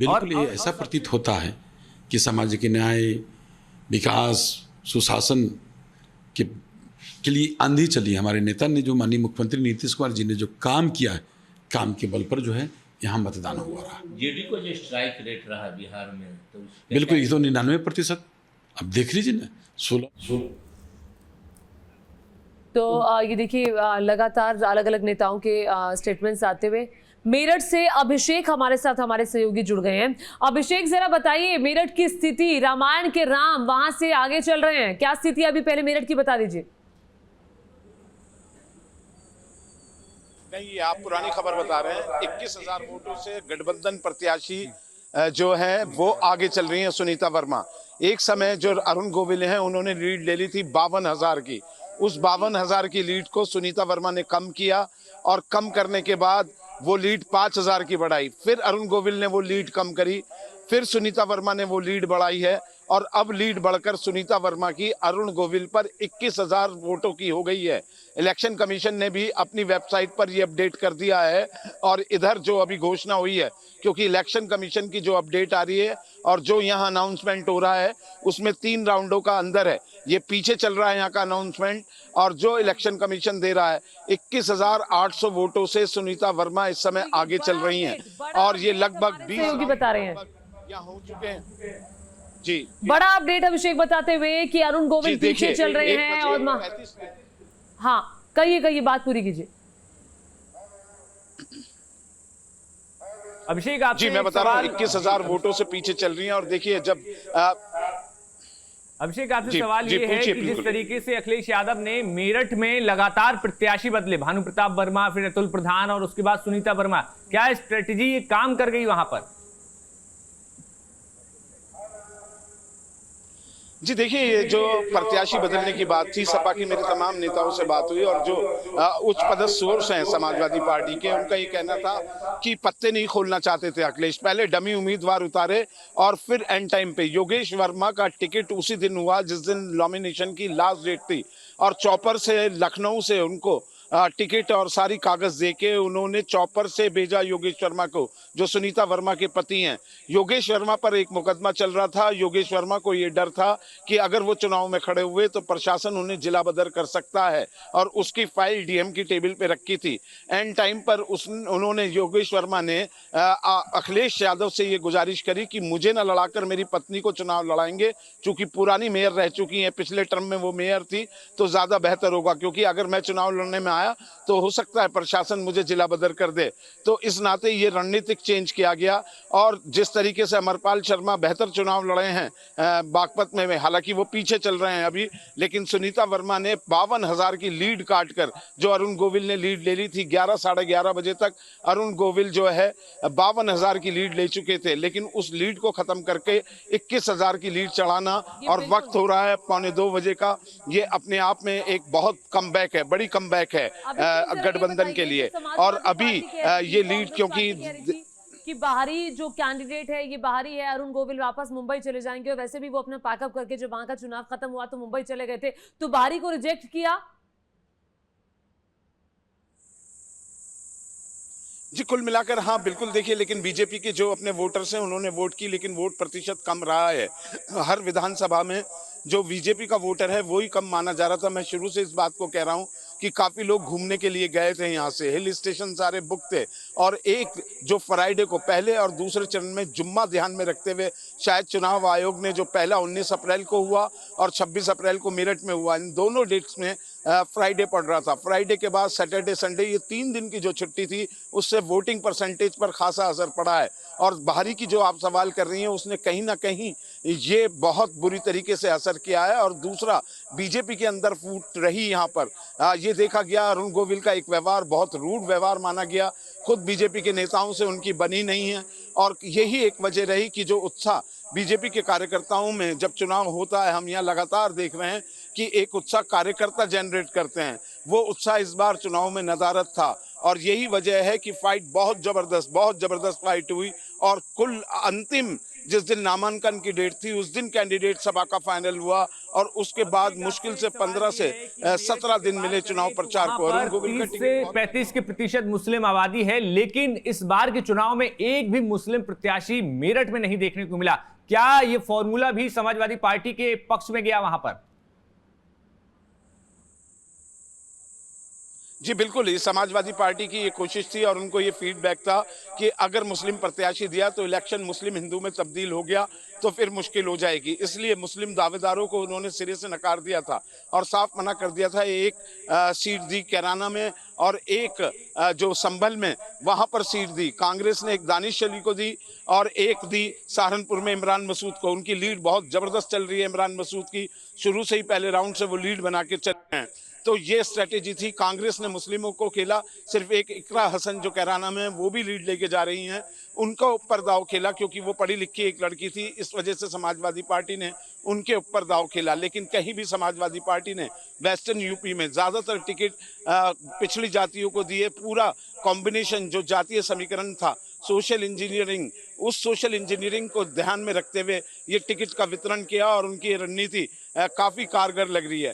बिल्कुल ये ऐसा प्रतीत होता है कि सामाजिक न्याय, विकास, सुशासन के लिए आंधी चली। हमारे नेता ने, जो माननीय मुख्यमंत्री नीतीश कुमार जी ने जो काम किया है, काम के बल पर जो है यहाँ मतदान हुआ रहा। जेडी को जो स्ट्राइक रेट रहा बिहार में, तो बिल्कुल ये तो 99%। अब देख लीजिए ना, 16। तो ये देखिए लगातार अलग अलग नेताओं के स्टेटमेंट्स आते हुए। मेरठ से अभिषेक हमारे साथ, हमारे सहयोगी जुड़ गए हैं। अभिषेक, जरा बताइए मेरठ की स्थिति, रामायण के राम वहां से आगे चल रहे हैं, क्या स्थिति अभी पहले मेरठ की बता दीजिए। नहीं, आप पुरानी खबर बता रहे हैं। 21,000 वोटों से गठबंधन प्रत्याशी जो है वो आगे चल रही हैं सुनीता वर्मा। एक समय जो अरुण गोविल हैं, उन्होंने लीड ले ली थी 52,000 की। उस 52,000 की लीड को सुनीता वर्मा ने कम किया और कम करने के बाद वो लीड 5,000 की बढ़ाई। फिर अरुण गोविल ने वो लीड कम करी, फिर सुनीता वर्मा ने वो लीड बढ़ाई है और अब लीड बढ़कर सुनीता वर्मा की अरुण गोविल पर 21,000 वोटों की हो गई है। इलेक्शन कमीशन ने भी अपनी वेबसाइट पर ये अपडेट कर दिया है। और इधर जो अभी घोषणा हुई है, क्योंकि इलेक्शन कमीशन की जो अपडेट आ रही है और जो यहाँ अनाउंसमेंट हो रहा है उसमें 3 राउंडों का अंदर है। ये पीछे चल रहा है यहाँ का अनाउंसमेंट, और जो इलेक्शन कमीशन दे रहा है 21,800 वोटों से सुनीता वर्मा इस समय आगे चल रही हैं। और ये लगभग 20 बता रहे हैं यहाँ हो चुके हैं। जी, बड़ा अपडेट अभिषेक बताते हुए कि अरुण गोविल पीछे चल रहे हैं। और हाँ, कहिए बात पूरी कीजिए। अभिषेक, आप जी मैं बता रहा हूँ 21,000 वोटों से पीछे चल रही हैं। और देखिए जब अभिषेक, आपसे सवाल ये है कि जिस तरीके से अखिलेश यादव ने मेरठ में लगातार प्रत्याशी बदले, भानु प्रताप वर्मा, फिर अतुल प्रधान और उसके बाद सुनीता वर्मा, क्या स्ट्रेटेजी काम कर गई वहां पर? जी देखिए, ये जो प्रत्याशी बदलने की बात थी, सपा की मेरे तमाम नेताओं से बात हुई और जो उच्च पदस्थ सोर्स हैं समाजवादी पार्टी के, उनका ये कहना था कि पत्ते नहीं खोलना चाहते थे अखिलेश। पहले डमी उम्मीदवार उतारे और फिर एंड टाइम पे योगेश वर्मा का टिकट उसी दिन हुआ जिस दिन नॉमिनेशन की लास्ट डेट थी, और चॉपर से लखनऊ से उनको टिकट और सारी कागज देके उन्होंने चॉपर से भेजा योगेश वर्मा को, जो सुनीता वर्मा के पति हैं। योगेश वर्मा पर एक मुकदमा चल रहा था। योगेश वर्मा को ये डर था कि अगर वो चुनाव में खड़े हुए तो प्रशासन उन्हें जिला बदर कर सकता है, और उसकी फाइल डीएम की टेबल पे रखी थी। एंड टाइम पर उन्होंने योगेश वर्मा ने अखिलेश यादव से ये गुजारिश करी कि मुझे न लड़ाकर मेरी पत्नी को चुनाव लड़ाएंगे, चूंकि पुरानी मेयर रह चुकी हैं, पिछले टर्म में वो मेयर थी, तो ज्यादा बेहतर होगा, क्योंकि अगर मैं चुनाव लड़ने में तो हो सकता है प्रशासन मुझे जिला बदर कर दे। तो इस नाते ये रणनीतिक चेंज किया गया। और जिस तरीके से अमरपाल शर्मा बेहतर चुनाव लड़े हैं बागपत में, हालांकि वो पीछे चल रहे हैं अभी, लेकिन सुनीता वर्मा ने 52,000 की लीड काटकर, जो अरुण गोविल ने लीड ले ली थी 11 साढ़े 11 बजे तक, अरुण गोविल जो है 52,000 की लीड ले चुके थे, लेकिन उस लीड को खत्म करके 21,000 की लीड चढ़ाना, और वक्त हो रहा है 1:45 बजे का, ये अपने आप में एक बहुत कमबैक है, बड़ी कमबैक है गठबंधन के लिए। और अभी ये लीड, क्योंकि बाहरी जो कैंडिडेट है ये बाहरी है, अरुण गोविल वापस मुंबई चले जाएंगे, और वैसे भी वो अपना पैकअप करके जब वहां का चुनाव खत्म हुआ तो मुंबई चले गए थे, तो बाहरी को रिजेक्ट किया। जी कुल मिलाकर हाँ बिल्कुल। देखिए, लेकिन बीजेपी के जो अपने वोटर्स हैं उन्होंने वोट की, लेकिन वोट प्रतिशत कम रहा है। हर विधानसभा में जो बीजेपी का वोटर है वही कम माना जा रहा था। मैं शुरू से इस बात को कह रहा हूँ कि काफ़ी लोग घूमने के लिए गए थे, यहाँ से हिल स्टेशन सारे बुक थे, और एक जो फ्राइडे को पहले और दूसरे चरण में जुम्मा ध्यान में रखते हुए शायद चुनाव आयोग ने जो पहला 19 अप्रैल को हुआ और 26 अप्रैल को मेरठ में हुआ, इन दोनों डेट्स में फ्राइडे पड़ रहा था। फ्राइडे के बाद सैटरडे संडे, ये 3 दिन की जो छुट्टी थी, उससे वोटिंग परसेंटेज पर खासा असर पड़ा है। और बाहरी की जो आप सवाल कर रही हैं उसने कहीं ना कहीं ये बहुत बुरी तरीके से असर किया है। और दूसरा, बीजेपी के अंदर फूट रही यहाँ पर ये देखा गया, अरुण गोविल का एक व्यवहार बहुत रूड व्यवहार माना गया, खुद बीजेपी के नेताओं से उनकी बनी नहीं है। और यही एक वजह रही कि जो उत्साह बीजेपी के कार्यकर्ताओं में जब चुनाव होता है, हम यहाँ लगातार देख रहे हैं कि एक उत्साह कार्यकर्ता जनरेट करते हैं, वो उत्साह इस बार चुनाव में नदारद था। और यही वजह है कि फाइट बहुत जबरदस्त फाइट हुई, और कुल अंतिम जिस दिन नामांकन की डेट थी उस दिन कैंडिडेट सपा का फाइनल हुआ और उसके बाद मुश्किल से 15 से 17 दिन मिले चुनाव प्रचार को। 30 से 35% मुस्लिम आबादी है, लेकिन इस बार के चुनाव में एक भी मुस्लिम प्रत्याशी मेरठ में नहीं देखने को मिला। क्या ये फॉर्मूला भी समाजवादी पार्टी के पक्ष में गया वहां पर? जी बिल्कुल, ये समाजवादी पार्टी की ये कोशिश थी और उनको ये फीडबैक था कि अगर मुस्लिम प्रत्याशी दिया तो इलेक्शन मुस्लिम हिंदू में तब्दील हो गया तो फिर मुश्किल हो जाएगी, इसलिए मुस्लिम दावेदारों को उन्होंने सिरे से नकार दिया था और साफ मना कर दिया था। एक सीट दी कैराना में और एक जो संभल में वहाँ पर सीट दी। कांग्रेस ने एक दानिश अली को दी और एक दी सहारनपुर में इमरान मसूद को। उनकी लीड बहुत ज़बरदस्त चल रही है इमरान मसूद की, शुरू से ही पहले राउंड से वो लीड बना के चल रहे हैं। तो ये स्ट्रेटेजी थी। कांग्रेस ने मुस्लिमों को खेला, सिर्फ एक इकरा हसन जो कैराना में वो भी लीड लेके जा रही हैं, उनका ऊपर दाव खेला क्योंकि वो पढ़ी लिखी एक लड़की थी, इस वजह से समाजवादी पार्टी ने उनके ऊपर दाव खेला। लेकिन कहीं भी समाजवादी पार्टी ने वेस्टर्न यूपी में ज़्यादातर टिकट पिछड़ी जातियों को दिए। पूरा कॉम्बिनेशन जो जातीय समीकरण था, सोशल इंजीनियरिंग, उस सोशल इंजीनियरिंग को ध्यान में रखते हुए ये टिकट का वितरण किया और उनकी रणनीति काफ़ी कारगर लग रही है।